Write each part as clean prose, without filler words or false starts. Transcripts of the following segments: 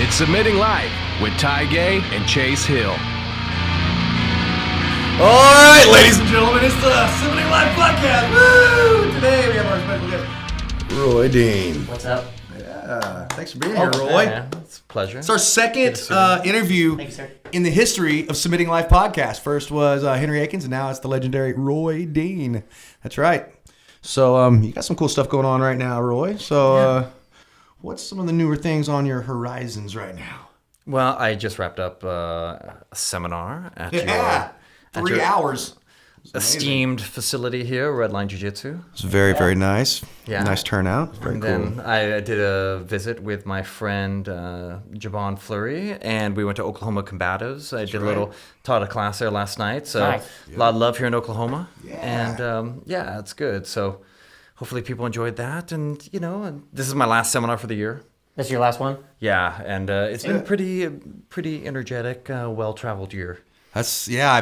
It's Submitting Live with Ty Gay and Chase Hill. All right, ladies and gentlemen, it's the Submitting Live podcast. Woo! Today we have our special guest, Roy Dean. What's up? Yeah, thanks for being here, Roy. Yeah, it's a pleasure. It's our second interview in the history of Submitting Live podcast. First was Henry Akins, and now it's the legendary Roy Dean. That's right. So you got some cool stuff going on right now, Roy. So what's some of the newer things on your horizons right now? Well, I just wrapped up a seminar at Yeah, 3 hours. Esteemed facility here, Redline Jiu-Jitsu. It's very, very nice. Yeah. Nice turnout. Very And cool. then I did a visit with my friend Jabon Fleury, and we went to Oklahoma Combatives. I did taught a class there last night. So Nice. a lot of love here in Oklahoma. Yeah. And it's good. So hopefully people enjoyed that. And, this is my last seminar for the year. This is your last one? Yeah, and it's been pretty energetic, well-traveled year. I've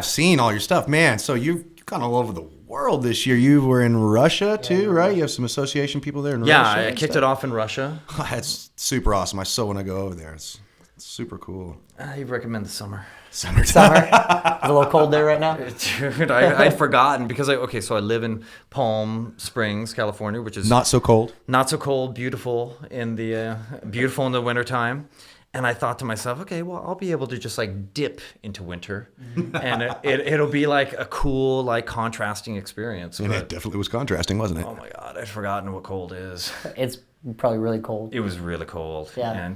seen all your stuff, man. So you've gone all over the world this year. You were in Russia too, right? You have some association people there in Russia. Yeah, I kicked it off in Russia. That's super awesome. I so want to go over there. It's super cool. I recommend the summer. Summer? It's a little cold there right now? Dude, I'd forgotten because I live in Palm Springs, California, which is Not so cold. not so cold, beautiful in the wintertime. And I thought to myself, okay, well, I'll be able to just like dip into winter, and it'll be like a cool, like contrasting experience. And it definitely was contrasting, wasn't it? Oh my God, I'd forgotten what cold is. It's probably really cold. It was really cold. Yeah. And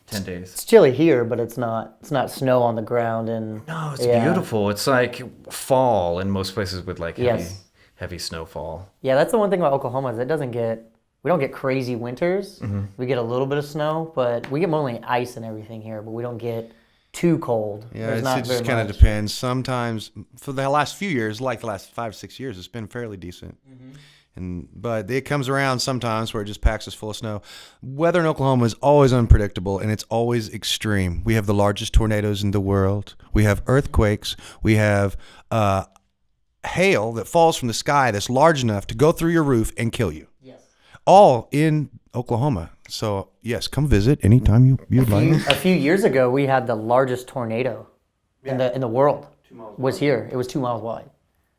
10 days. It's chilly here, but it's not snow on the ground. And No, it's beautiful. It's like fall in most places with like heavy snowfall. Yeah, that's the one thing about Oklahoma is we don't get crazy winters. Mm-hmm. We get a little bit of snow, but we get mostly ice and everything here, but we don't get too cold. Yeah, There's it just kind of depends. Sometimes, for the last few years, like the last 5 or 6 years, it's been fairly decent. But it comes around sometimes where it just packs us full of snow. Weather in Oklahoma is always unpredictable, and it's always extreme. We have the largest tornadoes in the world. We have earthquakes. We have hail that falls from the sky that's large enough to go through your roof and kill you. Yes. All in Oklahoma. So, yes, come visit anytime you'd like. A few years ago, we had the largest tornado in the world. Was here. It was 2 miles wide.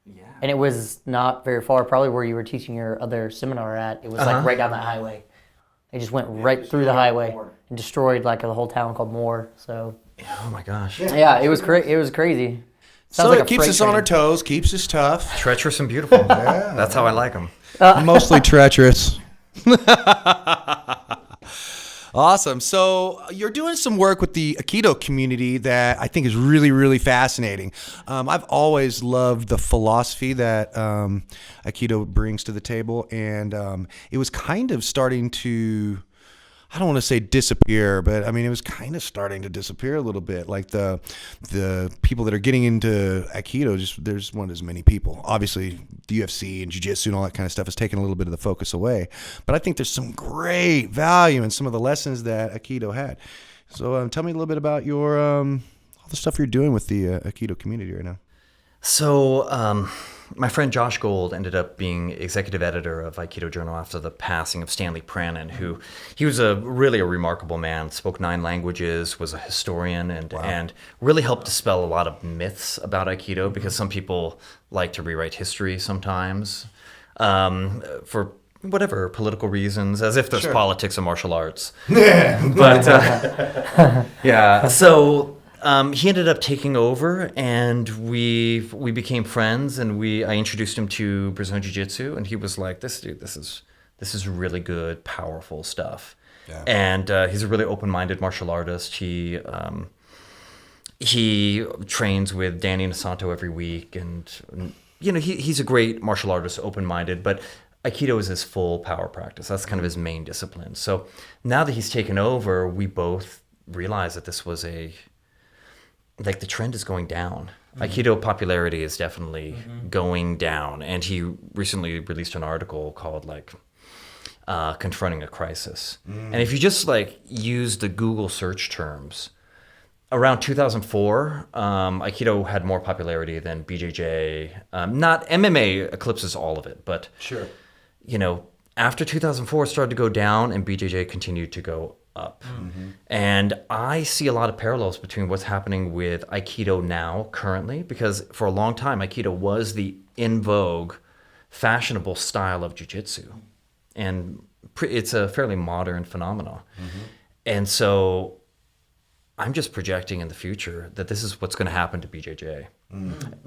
Yeah. And it was not very far, probably where you were teaching your other seminar at. It was like right down that highway. It just went right through the highway and destroyed like a whole town called Moore. So. Oh my gosh. Yeah, it was It was crazy. So Sounds like it a keeps freight us on train. our toes, keeps us tough. Treacherous and beautiful. Yeah. That's how I like them. Mostly treacherous. Awesome. So you're doing some work with the Aikido community that I think is really, really fascinating. I've always loved the philosophy that Aikido brings to the table, and it was kind of starting to, I don't want to say disappear, but I mean, it was kind of starting to disappear a little bit. Like the people that are getting into Aikido, there's not as many people. Obviously, the UFC and Jiu-Jitsu and all that kind of stuff has taken a little bit of the focus away. But I think there's some great value in some of the lessons that Aikido had. So tell me a little bit about your all the stuff you're doing with the Aikido community right now. So my friend Josh Gold ended up being executive editor of Aikido Journal after the passing of Stanley Pranin, who he was really a remarkable man, spoke 9 languages, was a historian, and really helped dispel a lot of myths about Aikido, because some people like to rewrite history sometimes for whatever political reasons, as if there's politics in martial arts. But so he ended up taking over, and we became friends, and I introduced him to Brazilian Jiu-Jitsu, and he was like, this is really good, powerful stuff. Yeah. And he's a really open-minded martial artist. He trains with Danny Nasanto every week, and he's a great martial artist, open-minded, but Aikido is his full power practice. That's kind of his main discipline. So now that he's taken over, we both realize that this was the trend is going down. Aikido popularity is definitely going down. And he recently released an article called Confronting a Crisis. And if you just use the Google search terms, around 2004, Aikido had more popularity than BJJ. Not MMA eclipses all of it, but after 2004 it started to go down, and BJJ continued to go up. And I see a lot of parallels between what's happening with Aikido now currently, because for a long time, Aikido was the in vogue, fashionable style of Jiu-Jitsu. And it's a fairly modern phenomenon. And so I'm just projecting in the future that this is what's going to happen to BJJ.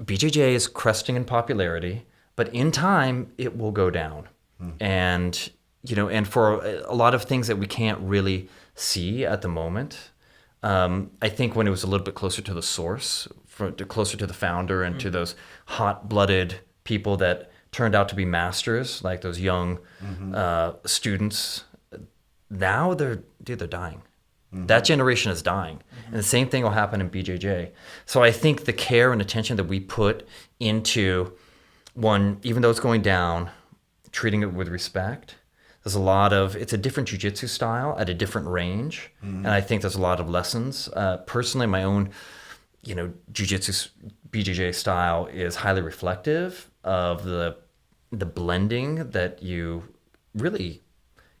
BJJ is cresting in popularity, but in time, it will go down. And and for a lot of things that we can't really see at the moment, I think when it was a little bit closer to the source, closer to the founder and to those hot-blooded people that turned out to be masters, like those young students, now they're dying. That generation is dying. And the same thing will happen in BJJ. So I think the care and attention that we put into one, even though it's going down, treating it with respect. It's a different jiu-jitsu style at a different range. And I think there's a lot of lessons. Personally, my own, jiu-jitsu BJJ style is highly reflective of the blending that you really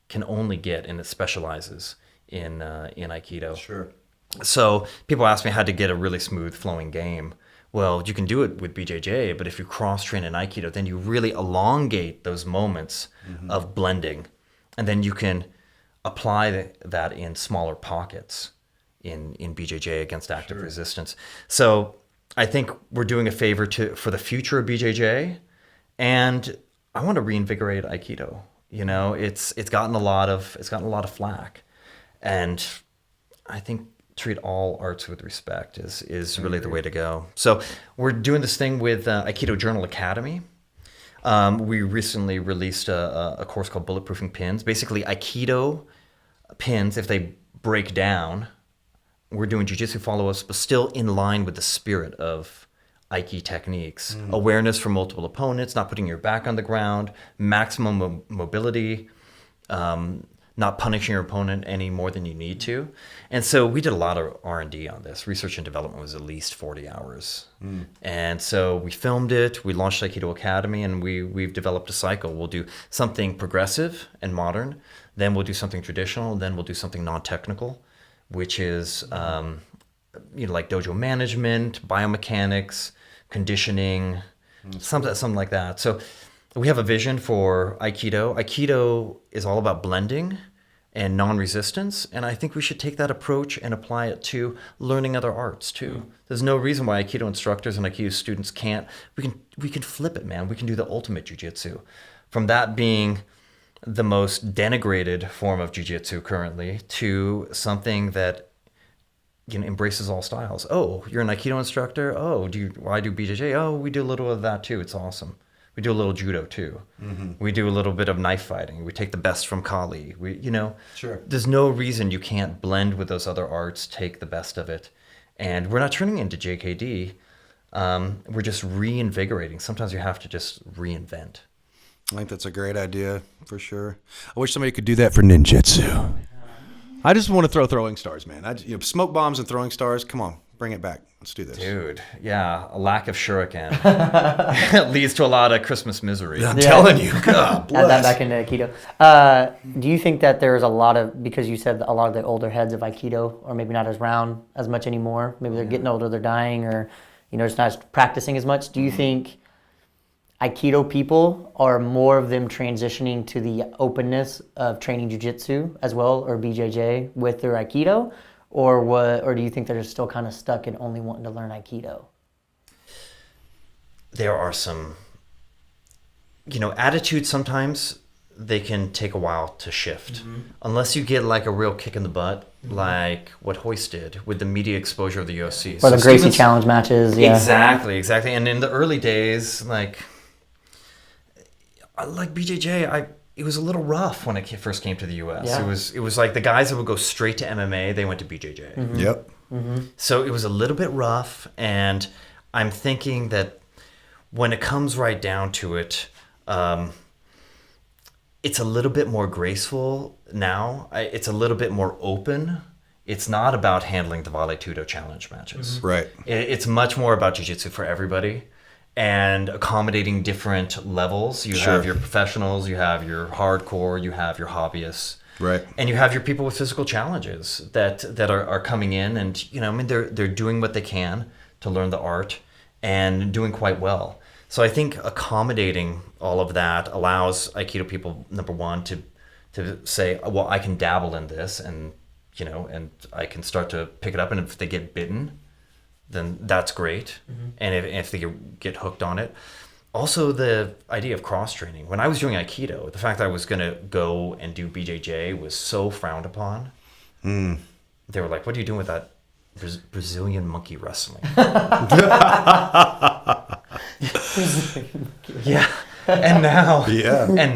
can only get, and it specializes in Aikido. Sure. So people ask me how to get a really smooth flowing game. Well, you can do it with BJJ, but if you cross-train in Aikido, then you really elongate those moments of blending. And then you can apply that in smaller pockets in BJJ against active resistance. So I think we're doing a favor for the future of BJJ, and I want to reinvigorate Aikido. It's gotten a lot of flack, and I think treat all arts with respect is really the way to go. So we're doing this thing with Aikido Journal Academy. We recently released a course called Bulletproofing Pins. Basically, Aikido pins, if they break down, we're doing jiu-jitsu follow-ups, but still in line with the spirit of Aiki techniques. Awareness for multiple opponents, not putting your back on the ground, maximum mobility, not punishing your opponent any more than you need to. And so we did a lot of R&D on this. Research and development was at least 40 hours. And so we filmed it, we launched Aikido Academy, and we've developed a cycle. We'll do something progressive and modern, then we'll do something traditional, then we'll do something non-technical, which is like dojo management, biomechanics, conditioning, something like that. So we have a vision for Aikido. Aikido is all about blending and non-resistance, and I think we should take that approach and apply it to learning other arts too. There's no reason why Aikido instructors and Aikido students can't. We can flip it, man. We can do the ultimate jiu-jitsu. From that being the most denigrated form of jiu-jitsu currently to something that embraces all styles. Oh, you're an Aikido instructor? Oh, why do BJJ? Oh, we do a little of that too. It's awesome. We do a little judo too. We do a little bit of knife fighting. We take the best from Kali. Sure. There's no reason you can't blend with those other arts, take the best of it. And we're not turning into JKD. We're just reinvigorating. Sometimes you have to just reinvent. I think that's a great idea for sure. I wish somebody could do that for ninjutsu. I just want to throw throwing stars, man. Smoke bombs and throwing stars. Come on, bring it back. Let's do this. Dude, yeah, a lack of shuriken leads to a lot of Christmas misery. I'm telling you. God bless. Add that back into Aikido. Do you think that there's a lot of, because you said a lot of the older heads of Aikido are maybe not as around as much anymore, maybe they're getting older, they're dying, or just not practicing as much. Do you think Aikido people are more of them transitioning to the openness of training Jiu-Jitsu as well, or BJJ with their Aikido? Or do you think they're still kind of stuck in only wanting to learn Aikido? There are some, attitudes sometimes they can take a while to shift. Unless you get like a real kick in the butt, like what Hoist did with the media exposure of the UFC. Or the Gracie Challenge matches. Yeah. Exactly. And in the early days, like BJJ, it was a little rough when it first came to the U.S. Yeah. It was like the guys that would go straight to MMA, they went to BJJ. Yep. So it was a little bit rough, and I'm thinking that when it comes right down to it, it's a little bit more graceful now. It's a little bit more open. It's not about handling the Vale Tudo challenge matches. Right. It's much more about jiu-jitsu for everybody and accommodating different levels. You have your professionals, you have your hardcore, you have your hobbyists. Right. And you have your people with physical challenges that are coming in, and I mean they're doing what they can to learn the art and doing quite well. So I think accommodating all of that allows Aikido people, number one, to say, well, I can dabble in this, and and I can start to pick it up, and if they get bitten, then that's great. And if they get hooked on it. Also, the idea of cross-training. When I was doing Aikido, the fact that I was going to go and do BJJ was so frowned upon. They were like, what are you doing with that Brazilian monkey wrestling? Yeah. And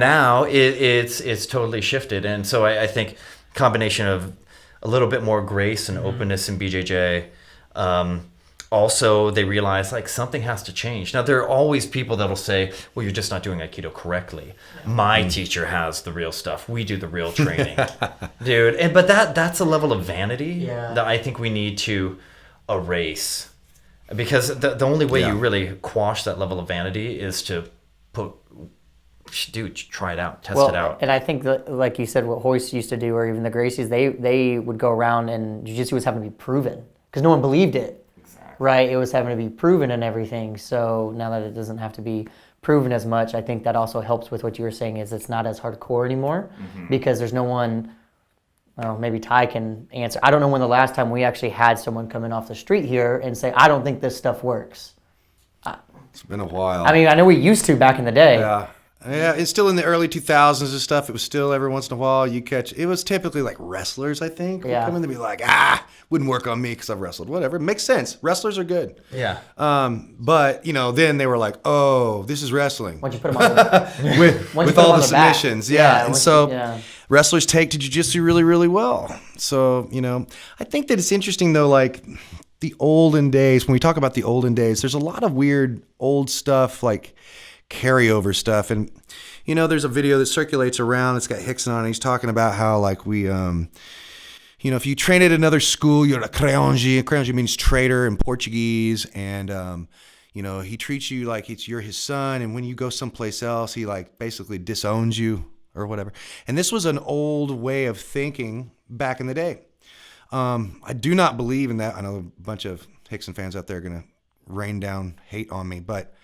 now it's totally shifted. And so I think combination of a little bit more grace and openness in BJJ. Also, they realize like something has to change. Now, there are always people that'll say, well, you're just not doing Aikido correctly. My teacher has the real stuff. We do the real training. Dude. But that's a level of vanity that I think we need to erase. Because the only way you really quash that level of vanity is to try it out, test it out. And I think that, like you said, what Hoist used to do, or even the Gracies, they would go around and Jiu-Jitsu was having to be proven because no one believed it. Right, it was having to be proven and everything. So now that it doesn't have to be proven as much, I think that also helps with what you were saying, is it's not as hardcore anymore because there's no one. Well, maybe Ty can answer. I don't know when the last time we actually had someone come in off the street here and say, "I don't think this stuff works." It's been a while. I mean, I know we used to back in the day. Yeah, it's still in the early 2000s and stuff. It was still every once in a while you catch. It was typically like wrestlers, I think, would come in and be like, wouldn't work on me because I've wrestled. Whatever, it makes sense. Wrestlers are good. Yeah. But then they were like, oh, this is wrestling. Once you put them on the, with all the submissions, and so wrestlers take to jiu-jitsu really, really well. So I think that it's interesting though, like the olden days. When we talk about the olden days, there's a lot of weird old stuff like carryover stuff, and there's a video that circulates around. It's got Hickson on it. He's talking about how like we if you train at another school, you're a creonji. Creonji means traitor in Portuguese, and he treats you like you're his son, and when you go someplace else, he like basically disowns you or whatever. And this was an old way of thinking back in the day. I do not believe in that. I know a bunch of Hickson fans out there are gonna rain down hate on me, but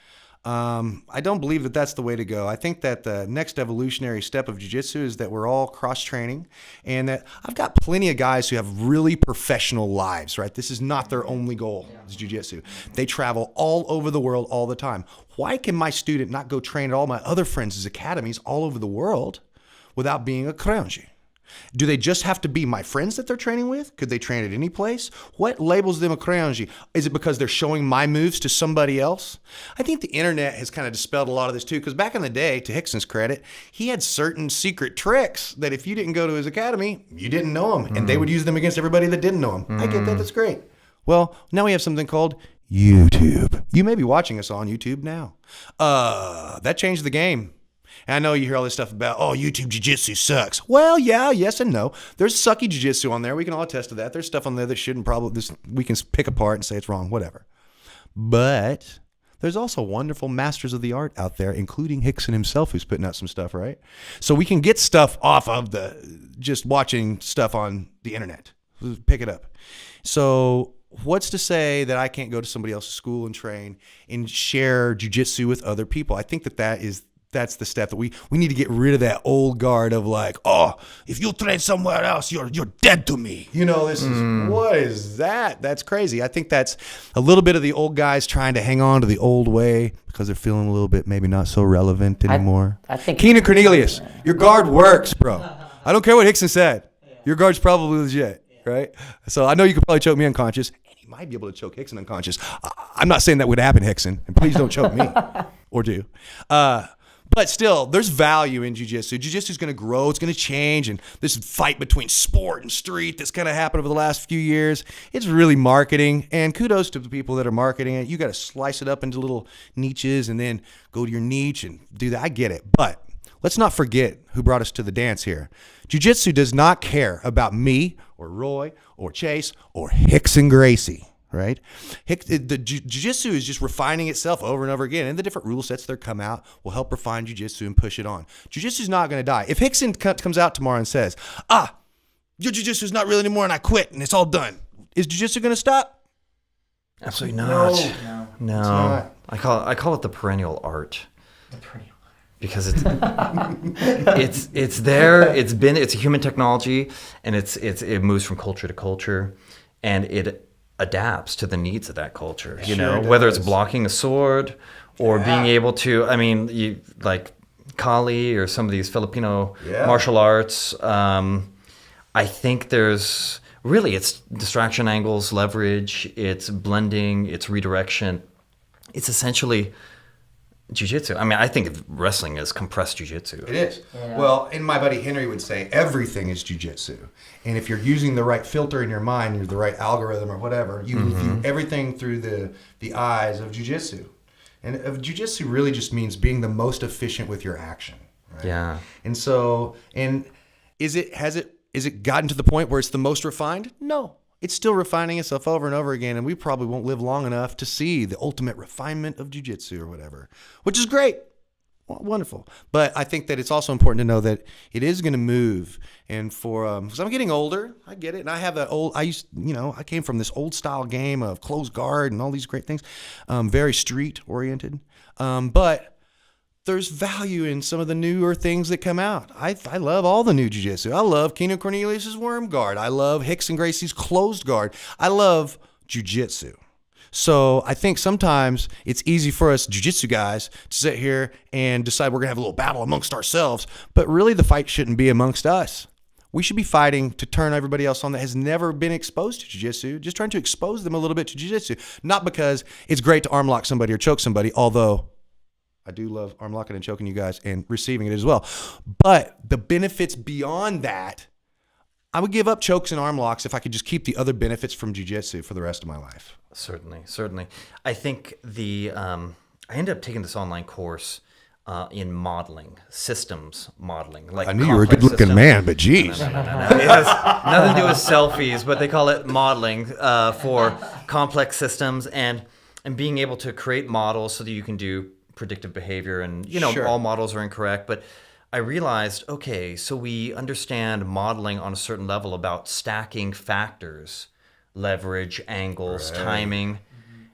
I don't believe that that's the way to go. I think that the next evolutionary step of jiu-jitsu is that we're all cross-training, and that I've got plenty of guys who have really professional lives, right? This is not their only goal, is jiu-jitsu. They travel all over the world all the time. Why can my student not go train at all my other friends' academies all over the world without being a creonji? Do they just have to be my friends that they're training with? Could they train at any place? What labels them a creonji? Is it because they're showing my moves to somebody else? I think the internet has kind of dispelled a lot of this too, because back in the day, to Hickson's credit, he had certain secret tricks that if you didn't go to his academy, you didn't know them, and they would use them against everybody that didn't know him. I get that. That's great. Well, now we have something called YouTube. You may be watching us on YouTube now. That changed the game. And I know you hear all this stuff about, YouTube jiu-jitsu sucks. Well, yeah, yes and no. There's sucky jiu-jitsu on there. We can all attest to that. There's stuff on there that shouldn't we can pick apart and say it's wrong, whatever. But there's also wonderful masters of the art out there, including Hickson himself, who's putting out some stuff, right? So we can get stuff off of just watching stuff on the internet. Pick it up. So what's to say that I can't go to somebody else's school and train and share jiu-jitsu with other people? I think that's the step that we need to get rid of, that old guard of like, if you train somewhere else, you're dead to me. What is that? That's crazy. I think that's a little bit of the old guys trying to hang on to the old way because they're feeling a little bit maybe not so relevant anymore. I think Keenan Cornelius, your guard works, bro. I don't care what Hickson said. Your guard's probably legit, right? So I know you could probably choke me unconscious, and he might be able to choke Hickson unconscious. I'm not saying that would happen, Hickson, and please don't choke me, or do. But still, there's value in jiu-jitsu. Jiu-jitsu is going to grow. It's going to change. And this fight between sport and street that's kind of happened over the last few years, it's really marketing. And kudos to the people that are marketing it. You got to slice it up into little niches and then go to your niche and do that. I get it. But let's not forget who brought us to the dance here. Jiu-jitsu does not care about me or Roy or Chase or Hickson Gracie. right? The jiu-jitsu is just refining itself over and over again, and the different rule sets that come out will help refine jiu-jitsu and push it on. Jiu-jitsu is not going to die. If Hickson comes out tomorrow and says, your jiu-jitsu is not real anymore and I quit and it's all done, is jiu-jitsu going to stop? Absolutely not. No. It's not. I call it the perennial art. The perennial. Because it's there. It's a human technology, and it moves from culture to culture, and it adapts to the needs of that culture. You know, whether it's blocking a sword or being able to. I mean, you like Kali or some of these Filipino martial arts. I think there's really it's distraction angles, leverage, it's blending, it's redirection. It's essentially jiu-jitsu. I mean, I think of wrestling as compressed jiu-jitsu. It is. Yeah. Well, and my buddy Henry would say everything is jiu-jitsu. And if you're using the right filter in your mind, or the right algorithm or whatever, you view everything through the eyes of jiu-jitsu. And jiu-jitsu really just means being the most efficient with your action. Right? Yeah. And so, is it gotten to the point where it's the most refined? No. It's still refining itself over and over again, and we probably won't live long enough to see the ultimate refinement of jiu-jitsu or whatever, which is great. Wonderful. But I think that it's also important to know that it is going to move. And because I'm getting older, I get it. And I have I came from this old style game of closed guard and all these great things, very street oriented. But there's value in some of the newer things that come out. I love all the new jiu-jitsu. I love Keno Cornelius's worm guard. I love Rickson Gracie's closed guard. I love jiu-jitsu. So I think sometimes it's easy for us jiu-jitsu guys to sit here and decide we're going to have a little battle amongst ourselves. But really the fight shouldn't be amongst us. We should be fighting to turn everybody else on that has never been exposed to jiu-jitsu, just trying to expose them a little bit to jiu-jitsu. Not because it's great to arm lock somebody or choke somebody, although I do love arm locking and choking you guys and receiving it as well. But the benefits beyond that, I would give up chokes and arm locks if I could just keep the other benefits from jiu-jitsu for the rest of my life. Certainly. I think I ended up taking this online course in modeling, systems modeling. Like I knew you were a good-looking man, but geez. No. It has nothing to do with selfies, but they call it modeling for complex systems and being able to create models so that you can do predictive behavior, and all models are incorrect, but I realized, okay, so we understand modeling on a certain level about stacking factors, leverage, angles, timing,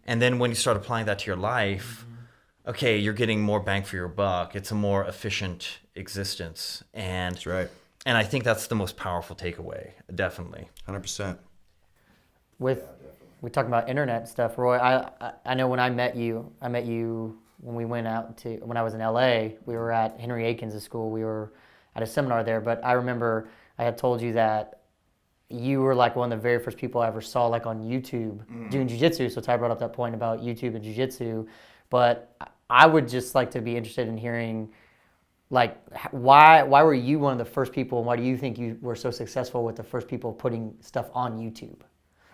and then when you start applying that to your life, okay, you're getting more bang for your buck. It's a more efficient existence, and That's right. And I think that's the most powerful takeaway, definitely. 100%. We talk about internet stuff, Roy. I know when I met you when we went when I was in LA, we were at Henry Aikens' school. We were at a seminar there, but I remember I had told you that you were like one of the very first people I ever saw like on YouTube doing jiu-jitsu. So Ty brought up that point about YouTube and jiu-jitsu, but I would just like to be interested in hearing like why were you one of the first people, and why do you think you were so successful with the first people putting stuff on YouTube?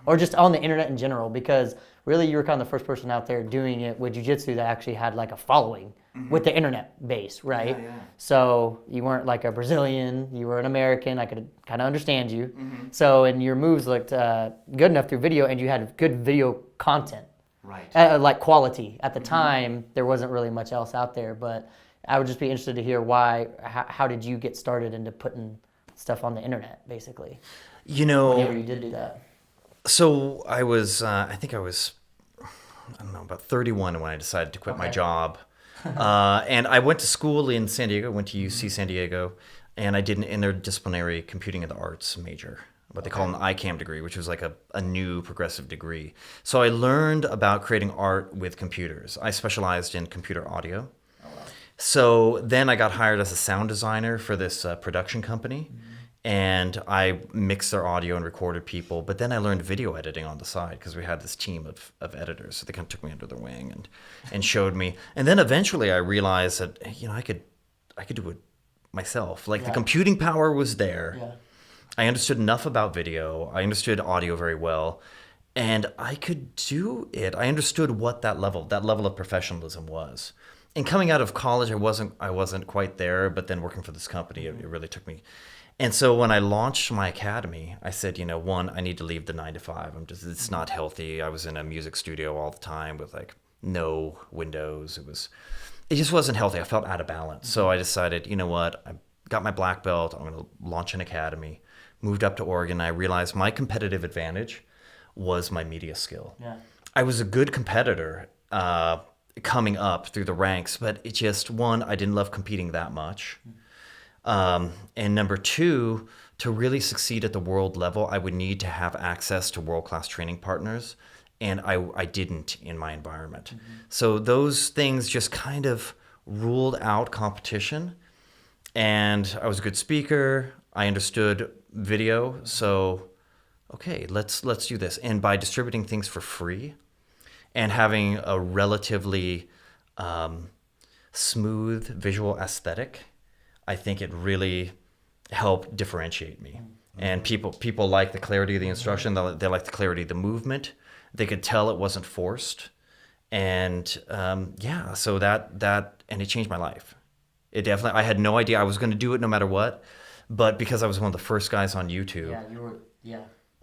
Or just on the internet in general, because really you were kind of the first person out there doing it with jiu-jitsu that actually had like a following with the internet base, right? Yeah. So you weren't like a Brazilian, you were an American, I could kind of understand you. So, and your moves looked good enough through video, and you had good video content. Right. Like quality. At the time, there wasn't really much else out there, but I would just be interested to hear how did you get started into putting stuff on the internet, basically? Whenever you did do that. So I was, I don't know, about 31 when I decided to quit my job. And I went to school in San Diego, went to UC San Diego, and I did an interdisciplinary computing and the arts major, what they call an ICAM degree, which was like a new progressive degree. So I learned about creating art with computers. I specialized in computer audio. So then I got hired as a sound designer for this production company. And I mixed their audio and recorded people. But then I learned video editing on the side because we had this team of editors. So they kind of took me under their wing and showed me. And then eventually I realized that, I could do it myself. Like the computing power was there. Yeah. I understood enough about video. I understood audio very well. And I could do it. I understood what that level of professionalism was. And coming out of college, I wasn't quite there. But then working for this company, it really took me. And so when I launched my academy, I said, one, I need to leave the 9 to 5. It's not healthy. I was in a music studio all the time with like no windows. It just wasn't healthy. I felt out of balance. So I decided, you know what? I got my black belt. I'm going to launch an academy. Moved up to Oregon. I realized my competitive advantage was my media skill. Yeah. I was a good competitor coming up through the ranks, but it just, one, I didn't love competing that much. And number two, to really succeed at the world level, I would need to have access to world-class training partners, and I didn't in my environment. So those things just kind of ruled out competition. And I was a good speaker. I understood video. So, okay, let's do this. And by distributing things for free and having a relatively smooth visual aesthetic, I think it really helped differentiate me. And people like the clarity of the instruction. They like the clarity of the movement. They could tell it wasn't forced. And so that and it changed my life. It definitely, I had no idea I was going to do it no matter what. But because I was one of the first guys on YouTube,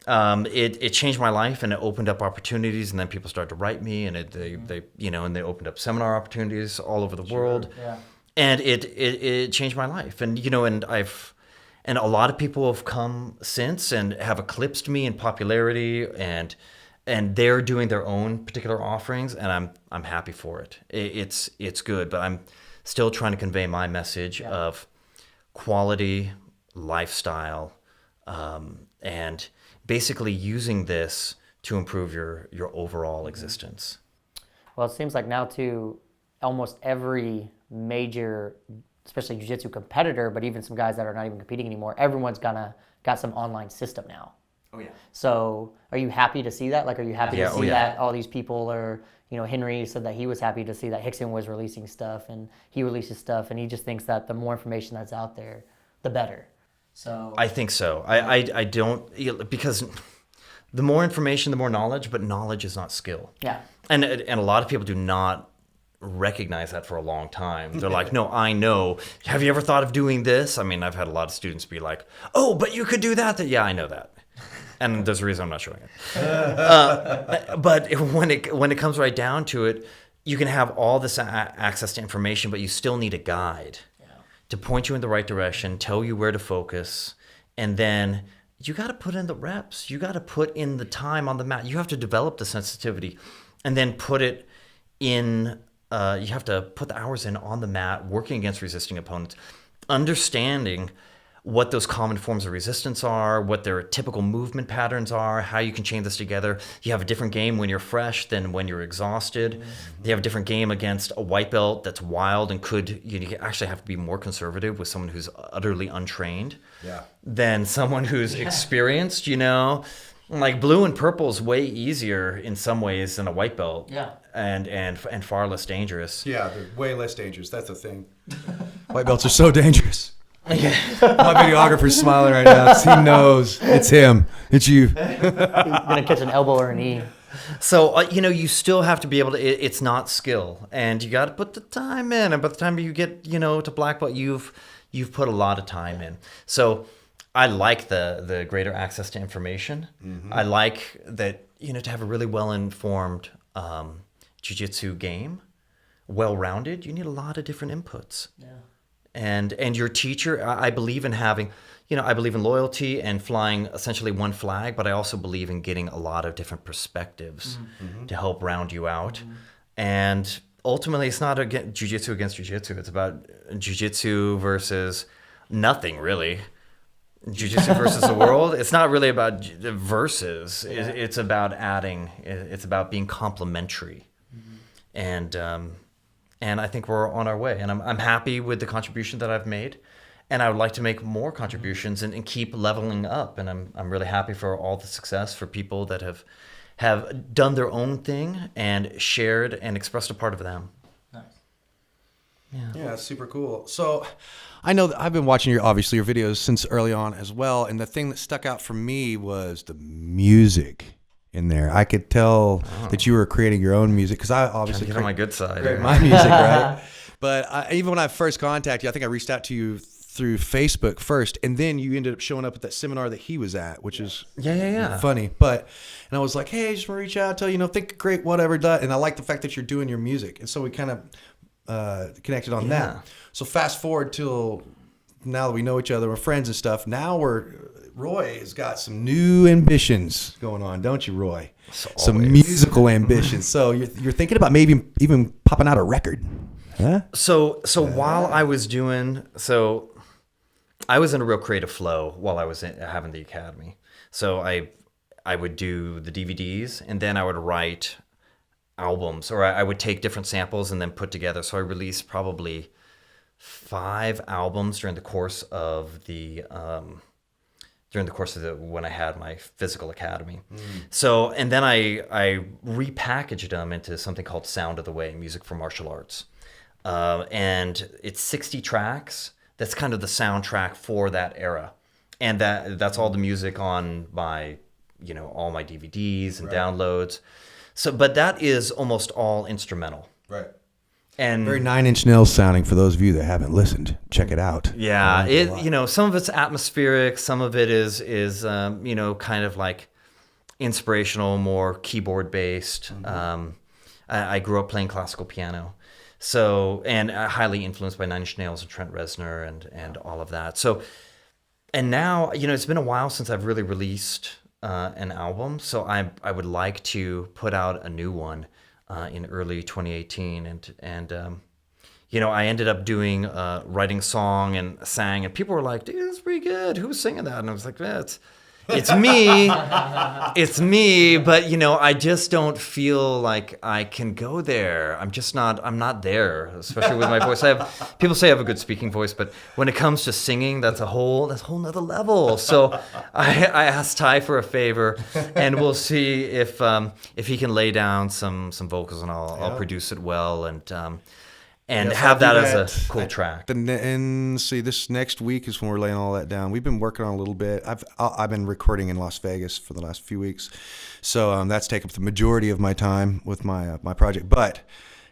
it changed my life, and it opened up opportunities. And then people started to write me, and they opened up seminar opportunities all over the world. Yeah. And it changed my life. And and a lot of people have come since and have eclipsed me in popularity, and they're doing their own particular offerings, and I'm happy for it. It's good, but I'm still trying to convey my message of quality, lifestyle, and basically using this to improve your overall existence. Well, it seems like now too, almost every major, especially jiu-jitsu competitor, but even some guys that are not even competing anymore, everyone's got some online system now. Oh yeah. So are you happy to see that? Like, are you happy to see that all these people are, Henry said that he was happy to see that Hickson was releasing stuff, and he releases stuff, and he just thinks that the more information that's out there, the better. So I think so. I don't, because the more information, the more knowledge, but knowledge is not skill. Yeah. And a lot of people do not recognize that for a long time. They're like, no, I know. Have you ever thought of doing this? I mean, I've had a lot of students be like, oh, but you could do that. Yeah, I know that. And there's a reason I'm not showing it. But when it comes right down to it, you can have all this access to information, but you still need a guide to point you in the right direction, tell you where to focus, and then you got to put in the reps. You got to put in the time on the mat. You have to develop the sensitivity, and then put it in. You have to put the hours in on the mat, working against resisting opponents, understanding what those common forms of resistance are, what their typical movement patterns are, how you can chain this together. You have a different game when you're fresh than when you're exhausted. Mm-hmm. You have a different game against a white belt that's wild and you actually have to be more conservative with someone who's utterly untrained than someone who's experienced, Like blue and purple is way easier in some ways than a white belt. Yeah. And far less dangerous. Yeah, they're way less dangerous. That's the thing. White belts are so dangerous. Yeah. My videographer's smiling right now. He knows it's him. It's you. You're gonna catch an elbow or a knee. So you still have to be able to. It's not skill, and you got to put the time in. And by the time you get to black belt, you've put a lot of time in. So I like the greater access to information. Mm-hmm. I like that to have a really well informed jiu-jitsu game, well rounded. You need a lot of different inputs. Yeah. And your teacher, I believe in having, I believe in loyalty and flying essentially one flag, but I also believe in getting a lot of different perspectives to help round you out. Mm-hmm. And ultimately, it's not jiu-jitsu against jiu-jitsu. It's about jiu-jitsu versus nothing, really. Jiu-jitsu versus the world. It's not really about versus. Yeah. It's about adding. It's about being complementary. Mm-hmm. And I think we're on our way. And I'm happy with the contribution that I've made. And I would like to make more contributions and keep leveling up. And I'm really happy for all the success for people that have done their own thing and shared and expressed a part of them. Nice. Yeah, super cool. So I know that I've been watching your videos since early on as well. And the thing that stuck out for me was the music in there. I could tell that you were creating your own music, because I obviously get on my good side. My music, right? But even when I first contacted you, I think I reached out to you through Facebook first, and then you ended up showing up at that seminar that he was at, which is Yeah. funny. And I was like, hey, just want to reach out, tell you, think great, whatever. And I like the fact that you're doing your music, and so we kind of connected on that. So fast forward till now that we know each other, we're friends and stuff. Now Roy has got some new ambitions going on, don't you, Roy? Some musical ambitions. So you're thinking about maybe even popping out a record, huh? So while I was I was in a real creative flow while I was having the academy. So I would do the DVDs, and then I would write albums, or I would take different samples and then put together. So I released probably 5 albums during the course of when I had my physical academy. So, and then I repackaged them into something called Sound of the Way, Music for Martial Arts. And it's 60 tracks. That's kind of the soundtrack for that era. And that's all the music on my, all my DVDs and downloads. So, but that is almost all instrumental. Right. And very Nine Inch Nails sounding for those of you that haven't listened. Check it out. Yeah, some of it's atmospheric, some of it is kind of like inspirational, more keyboard based. I grew up playing classical piano, so and highly influenced by Nine Inch Nails and Trent Reznor and all of that. So, and now it's been a while since I've really released an album, so I would like to put out a new one. In early 2018, and I ended up doing writing a song and sang, and people were like, "Dude, that's pretty good. Who's singing that?" And I was like, "It's me, it's me." But I just don't feel like I can go there. I'm not there, especially with my voice. People say I have a good speaking voice, but when it comes to singing, that's a whole nother level. So I asked Ty for a favor, and we'll see if he can lay down some vocals, and I'll produce it well and have that as a cool track. And see, this next week is when we're laying all that down. We've been working on a little bit. I've been recording in Las Vegas for the last few weeks, so that's taken up the majority of my time with my project. But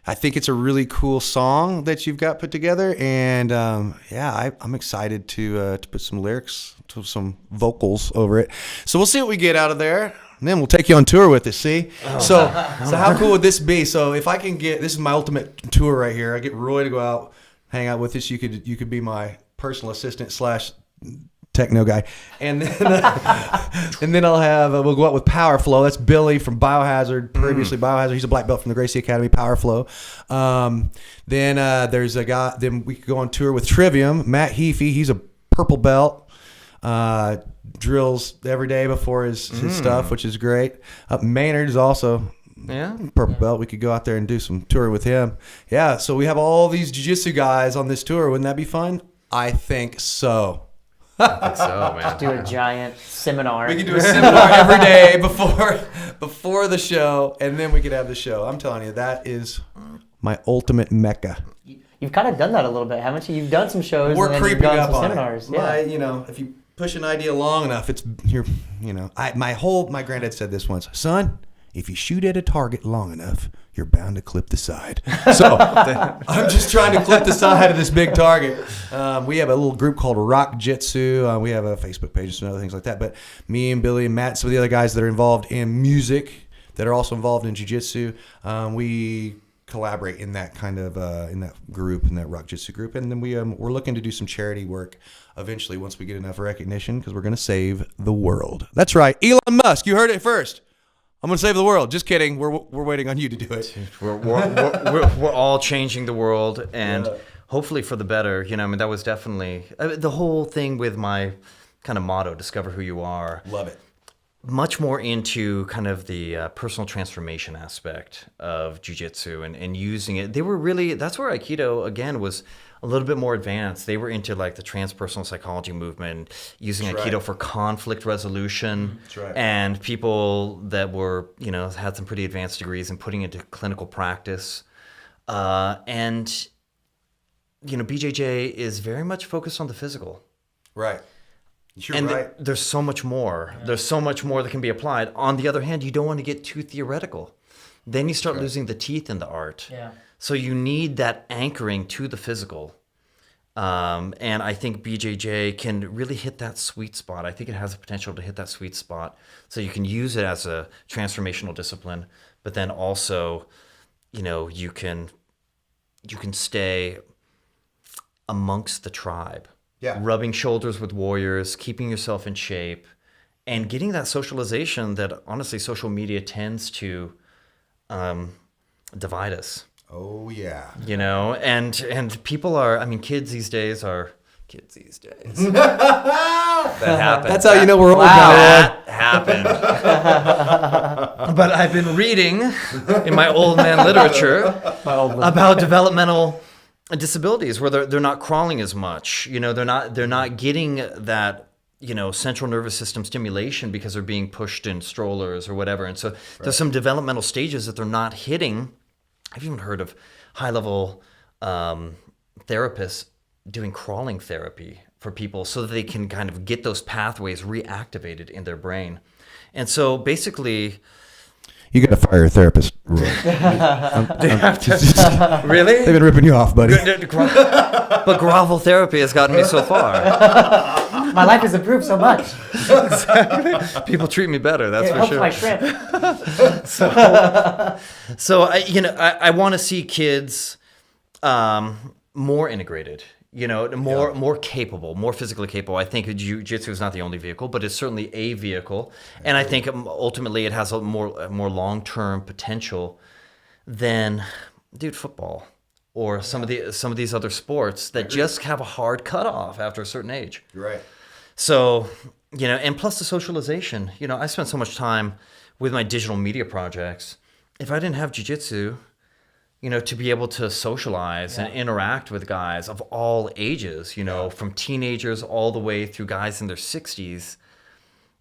I think it's a really cool song that you've got put together, and I'm excited to put some lyrics, to some vocals over it. So we'll see what we get out of there. And then we'll take you on tour with us, see? So how cool would this be? So if I can this is my ultimate tour right here. I get Roy to go out, hang out with us. You could be my personal assistant / techno guy. And then I'll have, we'll go out with Power Flow. That's Billy from Biohazard, previously Biohazard. He's a black belt from the Gracie Academy, Power Flow. Then there's a guy, then we could go on tour with Trivium, Matt Heafy. He's a purple belt. Drills every day before his stuff, which is great. Maynard is also purple belt. We could go out there and do some touring with him. Yeah, so we have all these jiu-jitsu guys on this tour. Wouldn't that be fun? I think so. I think so, man. Do a giant seminar. We could do a seminar every day before the show, and then we could have the show. I'm telling you, that is my ultimate mecca. You've kind of done that a little bit, haven't you? You've done some shows. We're and then creeping you've done up some on seminars. it. Yeah. If you push an idea long enough, my granddad said this once, son, if you shoot at a target long enough, you're bound to clip the side. So I'm just trying to clip the side of this big target. We have a little group called Rock Jitsu. We have a Facebook page and some other things like that. But me and Billy and Matt, some of the other guys that are involved in music, that are also involved in jiu-jitsu, we collaborate in that kind of in that group, in that Rock Jitsu group. And then we're looking to do some charity work eventually once we get enough recognition, because we're going to save the world. That's right. Elon Musk, you heard it first. I'm going to save the world. Just kidding. We're waiting on you to do it. We're all changing the world, and hopefully for the better. That was definitely the whole thing with my kind of motto, discover who you are. Love it. Much more into kind of the personal transformation aspect of jiu-jitsu and using it. That's where Aikido, again, was a little bit more advanced. They were into like the transpersonal psychology movement, using Aikido for conflict resolution. That's right. And people that were, had some pretty advanced degrees and putting it into clinical practice. And BJJ is very much focused on the physical. Right. You're right. There's so much more. Yeah. There's so much more that can be applied. On the other hand, you don't want to get too theoretical. Then you start losing the teeth in the art. Yeah. So you need that anchoring to the physical. And I think BJJ can really hit that sweet spot. I think it has the potential to hit that sweet spot. So you can use it as a transformational discipline, but then also, you can stay amongst the tribe. Yeah. Rubbing shoulders with warriors, keeping yourself in shape, and getting that socialization that honestly social media tends to divide us. Oh yeah. And people are, kids these days. That happened. That's how you know we're old now. That happened. But I've been reading in my old man literature about developmental disabilities where they're not crawling as much. They're not getting that central nervous system stimulation because they're being pushed in strollers or whatever. And so there's some developmental stages that they're not hitting. I've even heard of high-level therapists doing crawling therapy for people so that they can kind of get those pathways reactivated in their brain. And so basically... You got to fire your therapist, Roy. Really? They've been ripping you off, buddy. But grovel therapy has gotten me so far. My life has improved so much. Exactly. People treat me better, that's for sure. My shrimp. So I want to see kids more integrated, more capable, more physically capable. I think Jiu-Jitsu is not the only vehicle, but it's certainly a vehicle. And I think ultimately it has a more long-term potential than, football or some of these other sports that just have a hard cutoff after a certain age. You're right. So, and plus the socialization. I spent so much time with my digital media projects. If I didn't have jiu-jitsu, to be able to socialize and interact with guys of all ages, from teenagers all the way through guys in their 60s,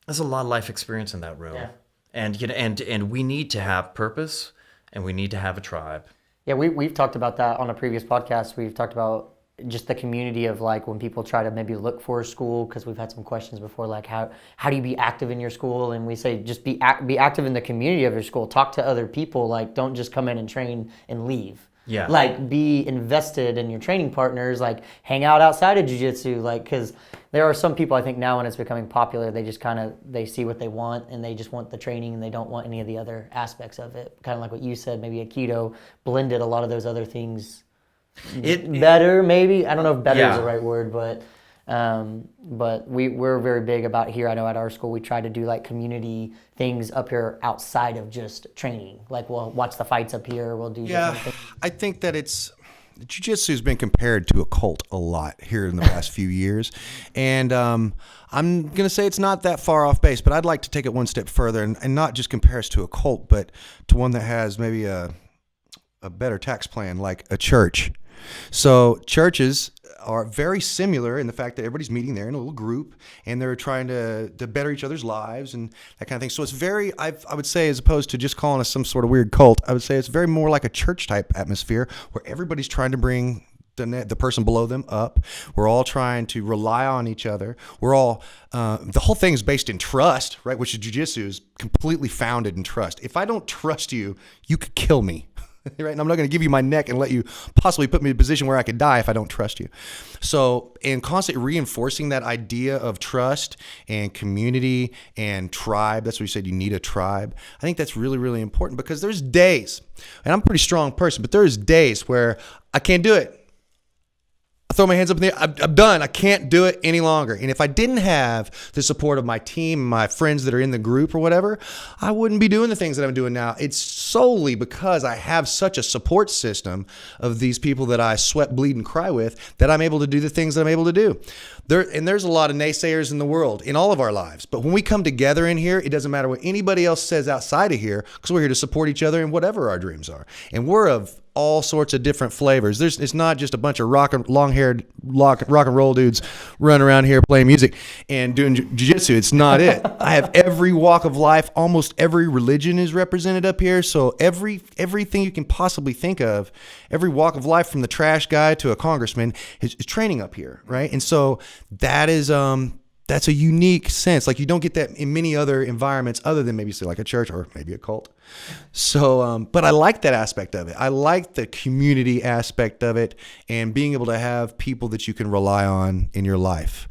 there's a lot of life experience in that room. Yeah. And we need to have purpose and we need to have a tribe. Yeah, we've talked about that on a previous podcast. We've talked about just the community of like when people try to maybe look for a school, because we've had some questions before, like how do you be active in your school? And we say just be active in the community of your school. Talk to other people. Like don't just come in and train and leave. Yeah. Like be invested in your training partners. Like hang out outside of jiu-jitsu. Like because there are some people I think now when it's becoming popular, they just they see what they want and they just want the training and they don't want any of the other aspects of it. Kind of like what you said. Maybe Aikido blended a lot of those other things. Better, maybe. I don't know if better is the right word, but we're very big about here. I know at our school we try to do like community things up here outside of just training. Like we'll watch the fights up here. We'll do different things. I think that Jiu-Jitsu has been compared to a cult a lot here in the past few years. And I'm going to say it's not that far off base, but I'd like to take it one step further and not just compare us to a cult, but to one that has maybe a better tax plan, like a church. So churches are very similar in the fact that everybody's meeting there in a little group and they're trying to better each other's lives and that kind of thing. So it's very, I would say, as opposed to just calling us some sort of weird cult, I would say it's very more like a church type atmosphere where everybody's trying to bring the person below them up. We're all trying to rely on each other. We're all, the whole thing is based in trust, right? Which is Jiu-Jitsu is completely founded in trust. If I don't trust you, you could kill me. Right? And I'm not going to give you my neck and let you possibly put me in a position where I could die if I don't trust you. So, and constantly reinforcing that idea of trust and community and tribe. That's what you said, you need a tribe. I think that's really, really important because there's days, and I'm a pretty strong person, but there's days where I can't do it. I throw my hands up in the air. I'm done. I can't do it any longer. And if I didn't have the support of my team, my friends that are in the group or whatever, I wouldn't be doing the things that I'm doing now. It's solely because I have such a support system of these people that I sweat, bleed, and cry with that I'm able to do the things that I'm able to do. There's a lot of naysayers in the world, in all of our lives. But when we come together in here, it doesn't matter what anybody else says outside of here because we're here to support each other in whatever our dreams are. And we're of all sorts of different flavors. It's not just a bunch of long-haired rock and roll dudes running around here playing music and doing jiu-jitsu. It's not it. I have every walk of life. Almost every religion is represented up here. So everything you can possibly think of, every walk of life from the trash guy to a congressman is training up here, right? And so that's that's a unique sense. Like you don't get that in many other environments other than maybe say like a church or maybe a cult. So, but I like that aspect of it. I like the community aspect of it and being able to have people that you can rely on in your life.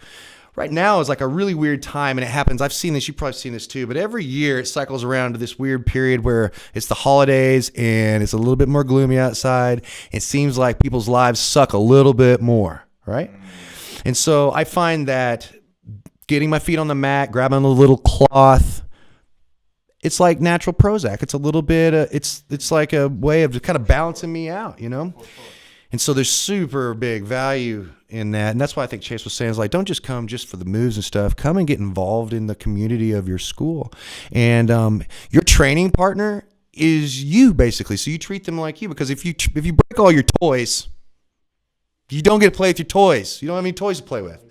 Right now is like a really weird time, and it happens. I've seen this. You've probably seen this too. But every year it cycles around to this weird period where it's the holidays and it's a little bit more gloomy outside. It seems like people's lives suck a little bit more, right? And so I find that getting my feet on the mat, grabbing a little cloth, it's like natural Prozac. It's a little bit. It's like a way of just kind of balancing me out, you know. And so there's super big value in that. And that's why I think Chase was saying is like, don't just come just for the moves and stuff. Come and get involved in the community of your school. And your training partner is you, basically. So you treat them like you, because if you break all your toys, you don't get to play with your toys. You don't have any toys to play with.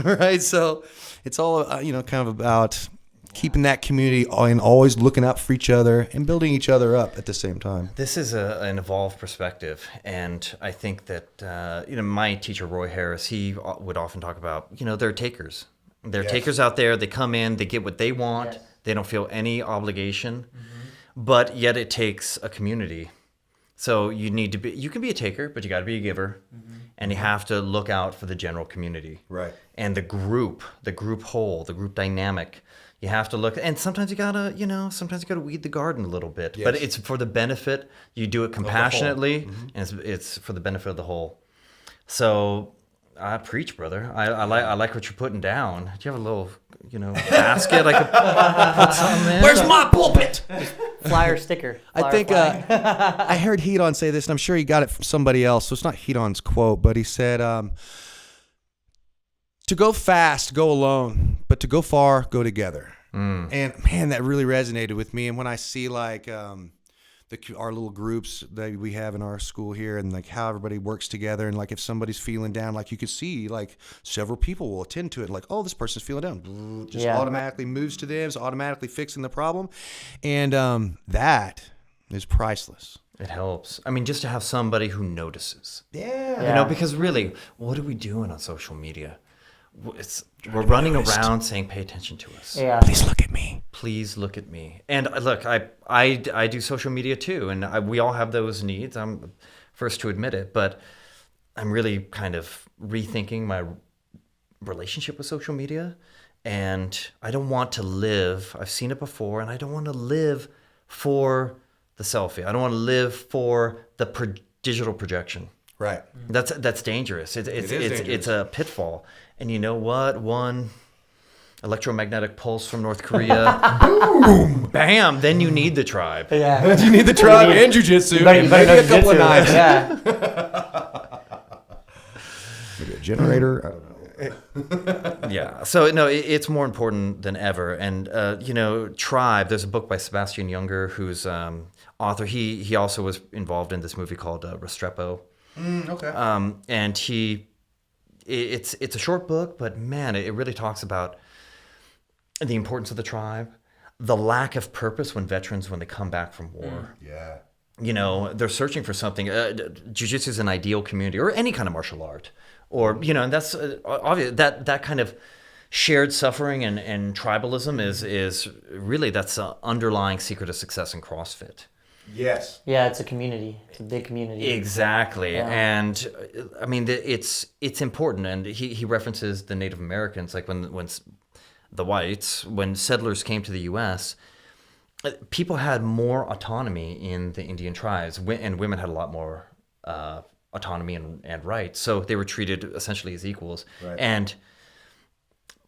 All right? So it's all, kind of about keeping that community and always looking out for each other and building each other up at the same time. This is an evolved perspective, and I think that my teacher Roy Harris, he would often talk about there are takers. There are takers out there. They come in, they get what they want. Yes. They don't feel any obligation, but yet it takes a community. So you can be a taker, but you got to be a giver, and you have to look out for the general community, right? And the group whole, the group dynamic. You have to look, and sometimes you gotta weed the garden a little bit. Yes. But it's for the benefit. You do it compassionately, and it's for the benefit of the whole. So, I preach, brother. I like what you're putting down. Do you have a little, basket I could put something in? Where's my pulpit? Flyer sticker. I think I heard Hedon say this, and I'm sure he got it from somebody else. So it's not Hedon's quote, but he said, "To go fast, go alone, but to go far, go together." And man, that really resonated with me. And when I see like our little groups that we have in our school here, and like how everybody works together, and like if somebody's feeling down, like you could see like several people will attend to it. Like, oh, this person's feeling down, just automatically moves to them, is automatically fixing the problem, and that is priceless. It helps. I mean, just to have somebody who notices. Yeah. Because really, what are we doing on social media? We're running around saying, "Pay attention to us." Yeah. Please look at me. Please look at me. And look, I do social media too, and we all have those needs. I'm first to admit it, but I'm really kind of rethinking my relationship with social media, and I don't want to live. I've seen it before, and I don't want to live for the selfie. I don't want to live for the digital projection. Right. That's dangerous. It's a pitfall. And you know what? One electromagnetic pulse from North Korea, boom, bam. Then you need the tribe. Yeah. You need the tribe and Jiu-Jitsu. Maybe a couple of knives. Yeah. Maybe a generator. I don't know. Yeah. So no, it's more important than ever. And tribe. There's a book by Sebastian Junger, who's author. He also was involved in this movie called Restrepo. Okay. And it's a short book, but man, it really talks about the importance of the tribe, the lack of purpose when they come back from war. Yeah. They're searching for something. Jiu-Jitsu is an ideal community, or any kind of martial art, or and that's obvious. That kind of shared suffering and tribalism is really that's the underlying secret of success in CrossFit. Yes. Yeah, it's a community. It's a big community. Exactly. Yeah. And I mean, it's important. And he references the Native Americans, like when the whites, when settlers came to the U.S., people had more autonomy in the Indian tribes, and women had a lot more autonomy and rights. So they were treated essentially as equals. Right. And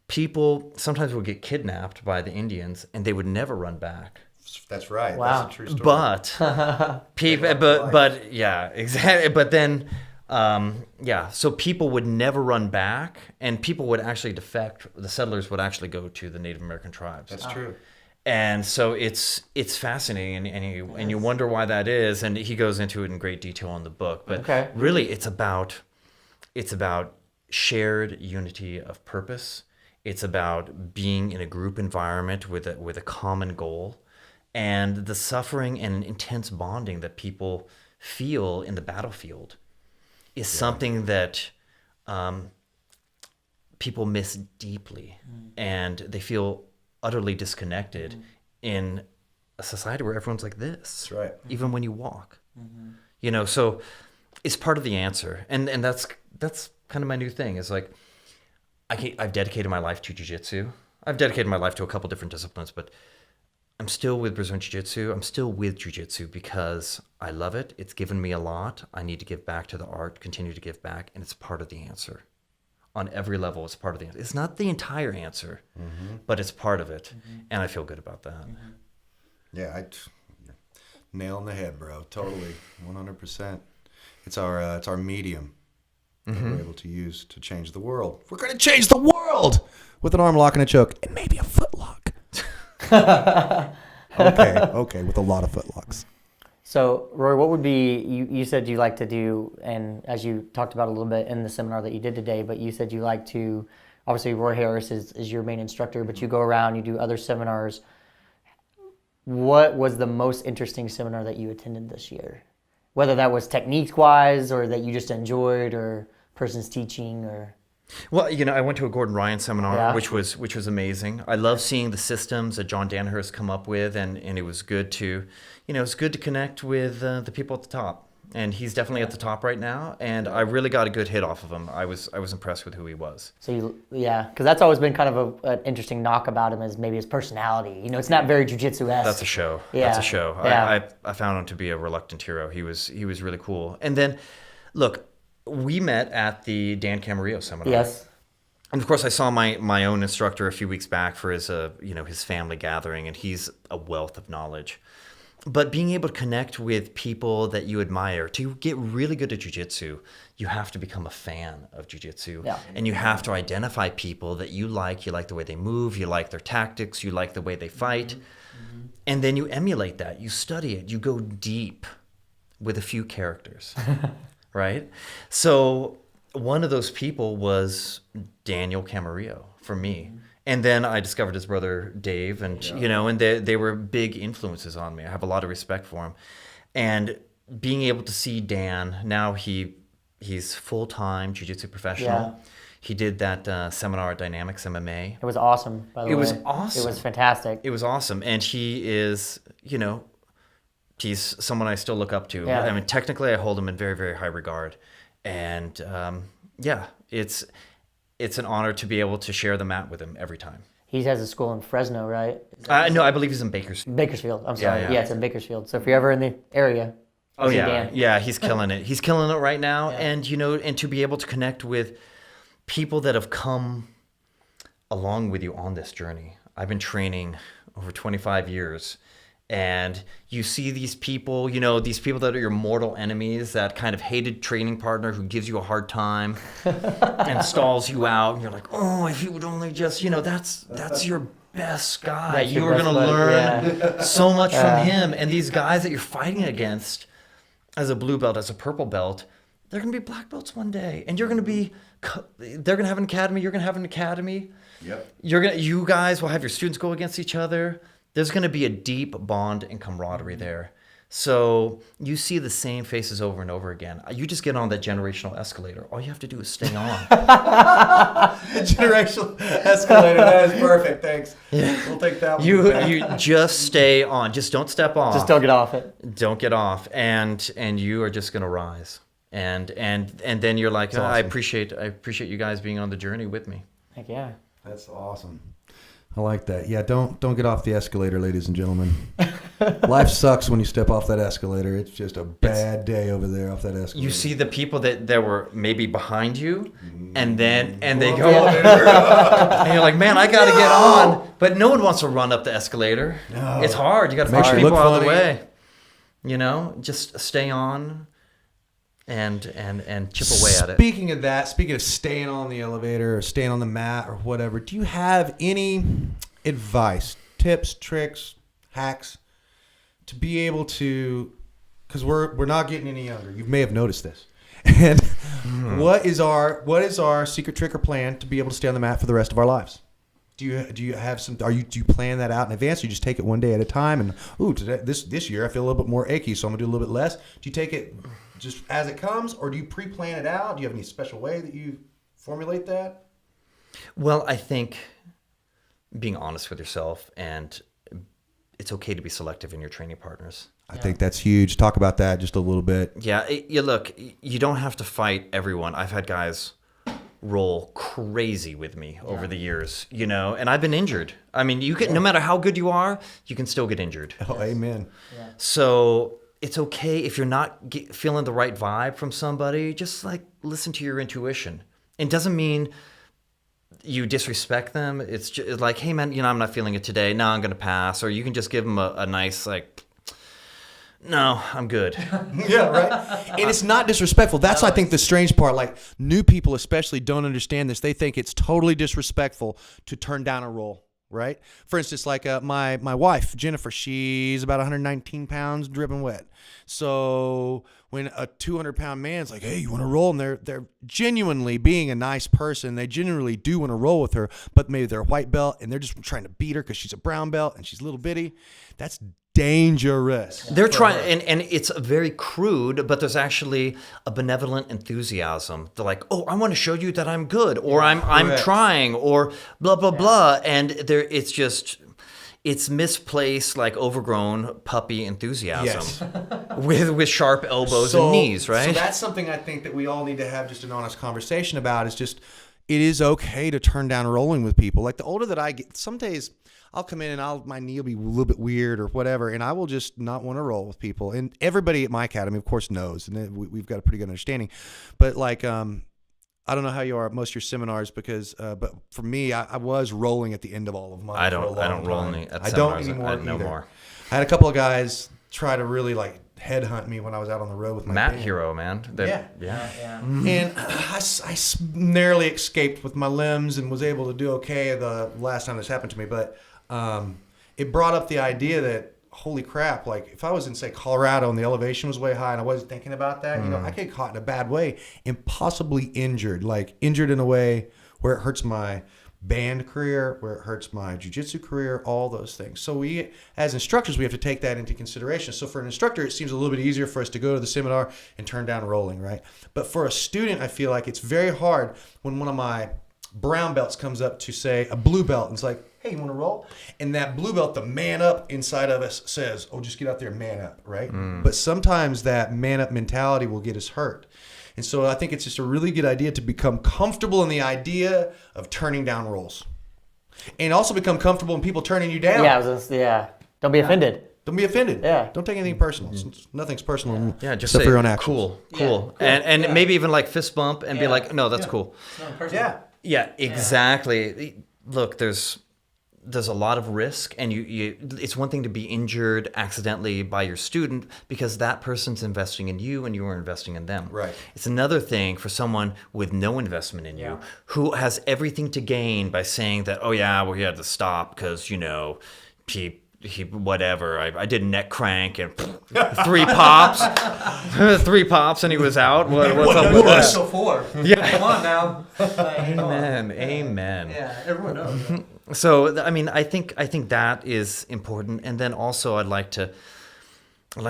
people sometimes would get kidnapped by the Indians, and they would never run back. That's right. Wow. That's a true story. But people, but yeah, exactly. But then, so people would never run back, and people would actually defect. The settlers would actually go to the Native American tribes. That's true. And so it's fascinating, and you wonder why that is. And he goes into it in great detail in the book. But really, it's about shared unity of purpose. It's about being in a group environment with a common goal. And the suffering and intense bonding that people feel in the battlefield is something that people miss deeply, and they feel utterly disconnected in a society where everyone's like this. That's right. Even when you walk, you know. So it's part of the answer, and that's kind of my new thing. Is like I've dedicated my life to jiu-jitsu. I've dedicated my life to a couple different disciplines, but I'm still with Brazilian Jiu-Jitsu. I'm still with Jiu-Jitsu because I love it. It's given me a lot. I need to give back to the art, continue to give back, and it's part of the answer. On every level, it's part of the answer. It's not the entire answer, but it's part of it, and I feel good about that. Yeah, nail on the head, bro. Totally, 100%. It's our medium that we're able to use to change the world. We're going to change the world with an arm lock and a choke, and maybe a foot lock. Okay, with a lot of foot locks. So, Roy, what would be, you said you like to do, and as you talked about a little bit in the seminar that you did today, but you said you like to, obviously Roy Harris is your main instructor, but you go around, you do other seminars. What was the most interesting seminar that you attended this year? Whether that was technique-wise, or that you just enjoyed, or person's teaching, or... Well, you know, I went to a Gordon Ryan seminar, Yeah. which was amazing. I love seeing the systems that John Danaher's come up with, and it was good to, you know, it's good to connect with the people at the top. And he's definitely at the top right now, and I really got a good hit off of him. I was impressed with who he was. So, because that's always been kind of an interesting knock about him, is maybe his personality. You know, it's not very jiu-jitsu-esque. That's a show. Yeah. That's a show. Yeah. I found him to be a reluctant hero. He was really cool. And then, look, we met at the Dan Camarillo seminar. Yes. And of course, I saw my own instructor a few weeks back for his his family gathering, and he's a wealth of knowledge. But being able to connect with people that you admire, to get really good at jiu-jitsu, you have to become a fan of jiu-jitsu. Yeah. And you have to identify people that you like the way they move, you like their tactics, you like the way they fight. And then you emulate that, you study it, you go deep with a few characters, right? So one of those people was Daniel Camarillo for me. And then I discovered his brother Dave, and you know, and they were big influences on me. I have a lot of respect for him, and being able to see Dan now, he's full-time jiu-jitsu professional. Yeah. He did that seminar at Dynamics MMA. It was awesome, by the way. It was awesome. It was fantastic. It was awesome, and he is, you know, he's someone I still look up to. Yeah. I mean, technically, I hold him in very, very high regard, and yeah, it's an honor to be able to share the mat with him every time. He has a school in Fresno, right? No, I believe he's in Bakersfield. Bakersfield. I'm sorry. Yeah. Yeah, it's in Bakersfield. So if you're ever in the area, Oh see yeah, Dan. yeah, he's killing it. He's killing it right now, and you know, and to be able to connect with people that have come along with you on this journey. I've been training over 25 years. And you see these people, you know, these people that are your mortal enemies, that kind of hated training partner who gives you a hard time and stalls you out. And you're like, oh, if you would only just, you know, that's your best guy. That's your You are best going to buddy, learn so much from him. And these guys that you're fighting against as a blue belt, as a purple belt, they're going to be black belts one day. And you're going to be, they're going to have an academy. You're going to have an academy. Yep. You guys will have your students go against each other. There's going to be a deep bond and camaraderie there. So you see the same faces over and over again. You just get on that generational escalator. All you have to do is stay on. Generational escalator. That is perfect. Thanks. We'll take that one. You just stay on. Just don't step off. Just don't get off it. Don't get off, and you are just going to rise. And then you're like, That's I awesome. appreciate you guys being on the journey with me. Heck yeah. That's awesome. I like that. Yeah, don't get off the escalator, ladies and gentlemen. Life sucks when you step off that escalator. It's just a bad day over there off that escalator. You see the people that were maybe behind you, and they go, and you're like, man, I got to get on. But no one wants to run up the escalator. No. It's hard. You got to Makes push you people look out of the funny. way. You know, just stay on and chip away at it. Speaking of that, speaking of staying on the elevator or staying on the mat or whatever, do you have any advice, tips, tricks, hacks to be able to, because we're not getting any younger. You may have noticed this. And what is our secret trick or plan to be able to stay on the mat for the rest of our lives? Do you have some? Do you plan that out in advance? Or you just take it one day at a time, and this year I feel a little bit more achy, so I'm gonna do a little bit less. Do you take it just as it comes, or do you pre-plan it out? Do you have any special way that you formulate that? Well, I think being honest with yourself, and it's okay to be selective in your training partners. I think that's huge. Talk about that just a little bit. Yeah, look, you don't have to fight everyone. I've had guys roll crazy with me over the years, and I've been injured. I mean, you can, no matter how good you are, you can still get injured. Oh, amen. Yeah. So it's okay if you're not feeling the right vibe from somebody, just like listen to your intuition. It doesn't mean you disrespect them. It's just like, hey man, I'm not feeling it today. No, I'm going to pass. Or you can just give them a nice like, no, I'm good. Yeah, right. And it's not disrespectful. That's, I think, the strange part. Like, new people especially don't understand this. They think it's totally disrespectful to turn down a roll, right? For instance, like my wife, Jennifer, she's about 119 pounds, dripping wet. So when a 200-pound man's like, hey, you want to roll? And they're genuinely being a nice person. They genuinely do want to roll with her, but maybe they're a white belt and they're just trying to beat her because she's a brown belt and she's little bitty. That's dangerous. They're trying, and it's very crude, but there's actually a benevolent enthusiasm. They're like, oh, I want to show you that I'm good, or I'm trying, or blah, blah, blah. And it's misplaced, like overgrown puppy enthusiasm with sharp elbows and knees, right? So that's something I think that we all need to have just an honest conversation about, is just, it is okay to turn down rolling with people. Like, the older that I get, some days I'll come in and my knee will be a little bit weird or whatever, and I will just not want to roll with people. And everybody at my academy, of course, knows, and we've got a pretty good understanding. But like, I don't know how you are at most of your seminars, because, but for me, I was rolling at the end of all of mine. I don't roll any at seminars. I don't anymore no either. more. I had a couple of guys try to really like headhunt me when I was out on the road with my Matt band. Hero, man. Yeah. And I narrowly escaped with my limbs and was able to do okay the last time this happened to me. But it brought up the idea that, holy crap, like if I was in, say, Colorado and the elevation was way high and I wasn't thinking about that, I could get caught in a bad way and possibly injured in a way where it hurts my band career, where it hurts my jiu-jitsu career, all those things. So we, as instructors, we have to take that into consideration. So for an instructor, it seems a little bit easier for us to go to the seminar and turn down rolling, right? But for a student, I feel like it's very hard when one of my brown belts comes up to, say, a blue belt, and it's like, hey, you want to roll? And that blue belt, the man up inside of us says, oh, just get out there and man up, right? But sometimes that man up mentality will get us hurt. And so I think it's just a really good idea to become comfortable in the idea of turning down rolls. And also become comfortable in people turning you down. Yeah, Don't be offended. Don't be offended. Yeah. Don't take anything personal. Nothing's personal. Yeah, just except say for your own actions. cool. And maybe even like fist bump and be like, no, that's cool. Yeah. Yeah, exactly. Look, there's a lot of risk, and you it's one thing to be injured accidentally by your student because that person's investing in you and you are investing in them. Right. It's another thing for someone with no investment in you who has everything to gain by saying that, oh yeah, well, he had to stop because, he whatever. I did neck crank and 3 pops, 3 pops, and he was out. What's up with that? So 4. Yeah. Come on now. Amen. Yeah, everyone knows. So, I mean, I think that is important. And then also I'd like to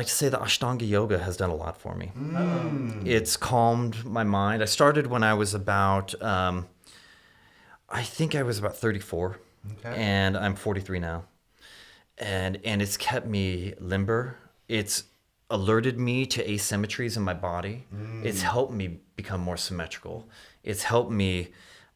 say that Ashtanga Yoga has done a lot for me. It's calmed my mind. I started when I was about, I think I was about 34. Okay. And I'm 43 now. And it's kept me limber. It's alerted me to asymmetries in my body. It's helped me become more symmetrical. It's helped me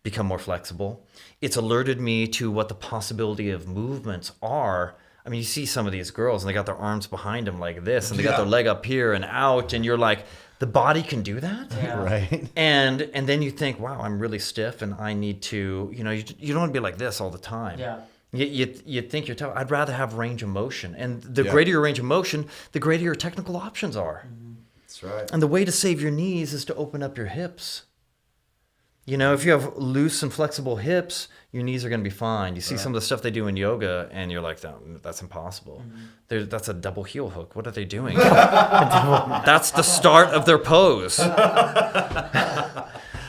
become more flexible. It's alerted me to what the possibility of movements are. I mean, you see some of these girls and they got their arms behind them like this and they got their leg up here and out, and you're like, the body can do that? Yeah. Right. And then you think, wow, I'm really stiff and I need to, you don't want to be like this all the time. Yeah. You think you're tough. I'd rather have range of motion. And the greater your range of motion, the greater your technical options are. That's right. And the way to save your knees is to open up your hips. If you have loose and flexible hips, your knees are going to be fine. You see some of the stuff they do in yoga, and you're like, that's impossible. That's a double heel hook. What are they doing? That's the start of their pose.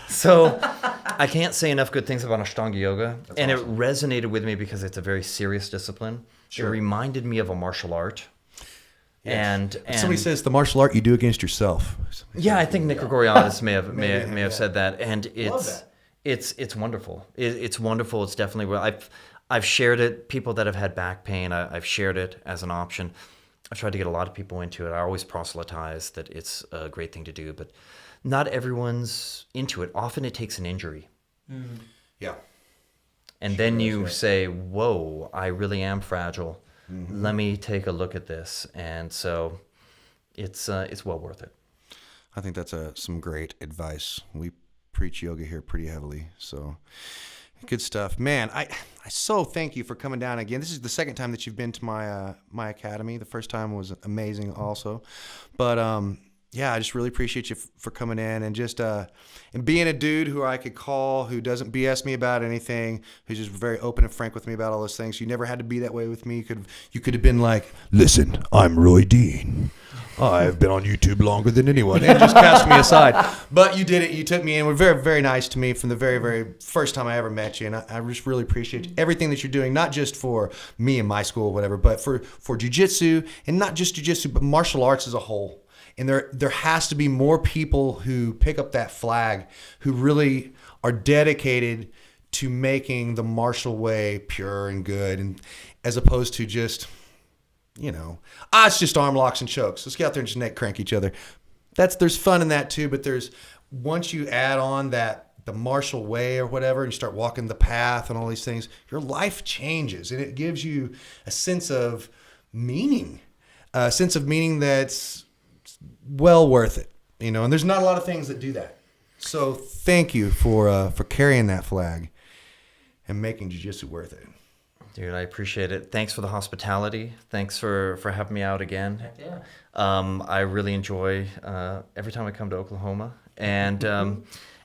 So I can't say enough good things about Ashtanga Yoga. That's awesome. It resonated with me because it's a very serious discipline. Sure. It reminded me of a martial art. Yes. And somebody says the martial art you do against yourself. Yeah, I think Nick Gregoriadis may have said that. And It's wonderful. It's wonderful. It's definitely I've shared it. People that have had back pain, I've shared it as an option. I've tried to get a lot of people into it. I always proselytize that it's a great thing to do, but not everyone's into it. Often it takes an injury. Yeah. And then you say, whoa, I really am fragile. Let me take a look at this. And so it's well worth it. I think that's some great advice. We preach yoga here pretty heavily. So good stuff. Man, I so thank you for coming down again. This is the second time that you've been to my academy. The first time was amazing also. But yeah, I just really appreciate you for coming in and just and being a dude who I could call, who doesn't BS me about anything, who's just very open and frank with me about all those things. You never had to be that way with me. You could have been like, listen, I'm Roy Dean. I've been on YouTube longer than anyone, and just cast me aside. But you did it. You took me in. Were very, very nice to me from the very, very first time I ever met you, and I just really appreciate everything that you're doing, not just for me and my school or whatever, but for jiu-jitsu, and not just jiu-jitsu, but martial arts as a whole. And there has to be more people who pick up that flag, who really are dedicated to making the martial way pure and good, and as opposed to just, it's just arm locks and chokes. Let's get out there and just neck crank each other. There's fun in that too, but once you add on the martial way or whatever, and you start walking the path and all these things, your life changes, and it gives you a sense of meaning that's well worth it, and there's not a lot of things that do that. So thank you for carrying that flag and making jiu-jitsu worth it. Dude, I appreciate it. Thanks for the hospitality. Thanks for having me out again. Heck yeah. I really enjoy every time I come to Oklahoma. And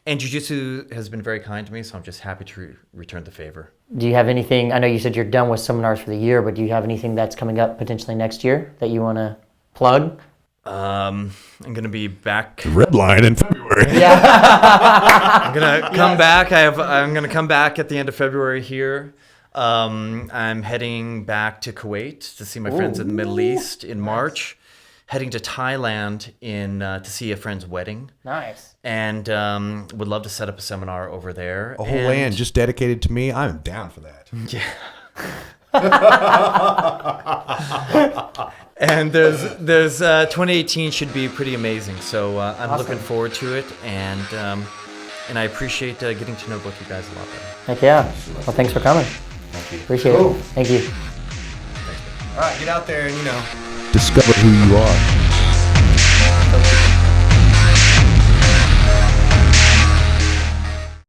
jiu-jitsu has been very kind to me, so I'm just happy to return the favor. Do you have anything, I know you said you're done with seminars for the year, but do you have anything that's coming up potentially next year that you want to plug? I'm going to be back. Red line in February. Yeah. I'm going to come back. I'm going to come back at the end of February here. I'm heading back to Kuwait to see my friends in the Middle East in March. Heading to Thailand to see a friend's wedding. Nice. And would love to set up a seminar over there. A whole land just dedicated to me. I'm down for that. Yeah. And there's 2018 should be pretty amazing. So I'm Awesome. looking forward to it, and I appreciate getting to know both you guys a lot better. Heck yeah. Well, thanks for coming. Thank you. Appreciate it. Thank you. All right, get out there and discover who you are.